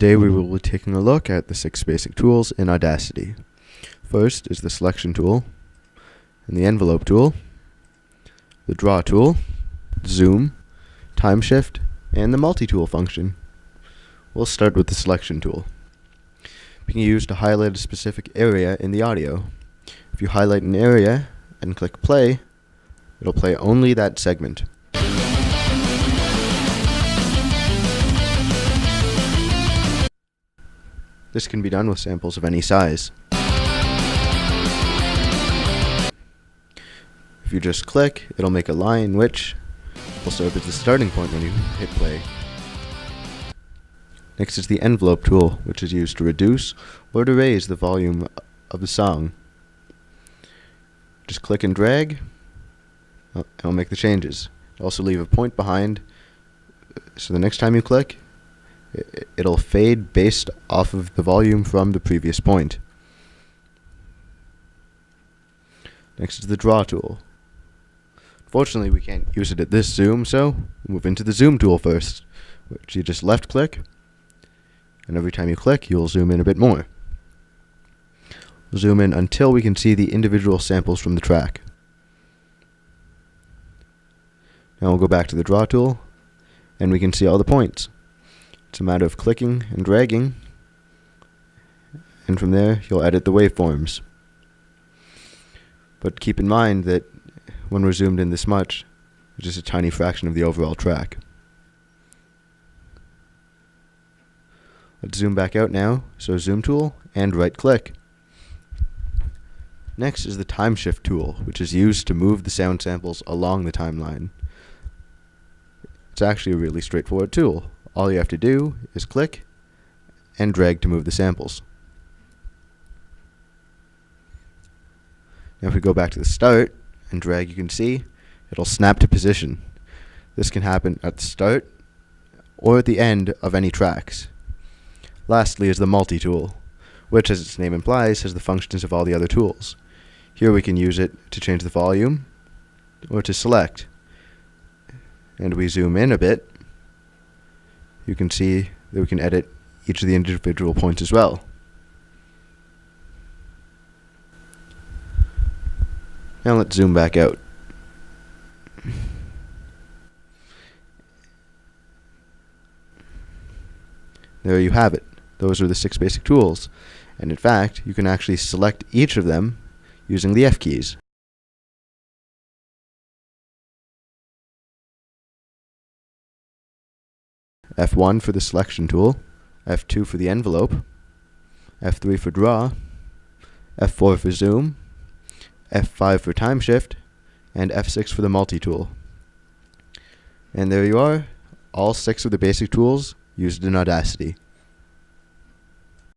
Today we will be taking a look at the 6 basic tools in Audacity. First is the selection tool, and the envelope tool, the draw tool, zoom, time shift, and the multi-tool function. We'll start with the selection tool. Being used to highlight a specific area in the audio. If you highlight an area and click play, it'll play only that segment. This can be done with samples of any size. If you just click, it'll make a line which will serve as the starting point when you hit play. Next is the envelope tool, which is used to reduce or to raise the volume of the song. Just click and drag, and it'll make the changes. Also leave a point behind, so the next time you click, it'll fade based off of the volume from the previous point. Next is the draw tool. Unfortunately, we can't use it at this zoom, so we'll move into the zoom tool first, which you just left click, and every time you click, you'll zoom in a bit more. We'll zoom in until we can see the individual samples from the track. Now we'll go back to the draw tool, and we can see all the points. It's a matter of clicking and dragging, and from there you'll edit the waveforms. But keep in mind that when we're zoomed in this much, it's just a tiny fraction of the overall track. Let's zoom back out now, so zoom tool and right click. Next is the time shift tool, which is used to move the sound samples along the timeline. It's actually a really straightforward tool. All you have to do is click and drag to move the samples. Now if we go back to the start and drag, you can see it'll snap to position. This can happen at the start or at the end of any tracks. Lastly is the multi-tool, which, as its name implies, has the functions of all the other tools. Here we can use it to change the volume or to select. And we zoom in a bit, you can see that we can edit each of the individual points as well. Now let's zoom back out. There you have it. Those are the 6 basic tools. And in fact, you can actually select each of them using the F keys. F1 for the selection tool, F2 for the envelope, F3 for draw, F4 for zoom, F5 for time shift, and F6 for the multi-tool. And there you are, all 6 of the basic tools used in Audacity.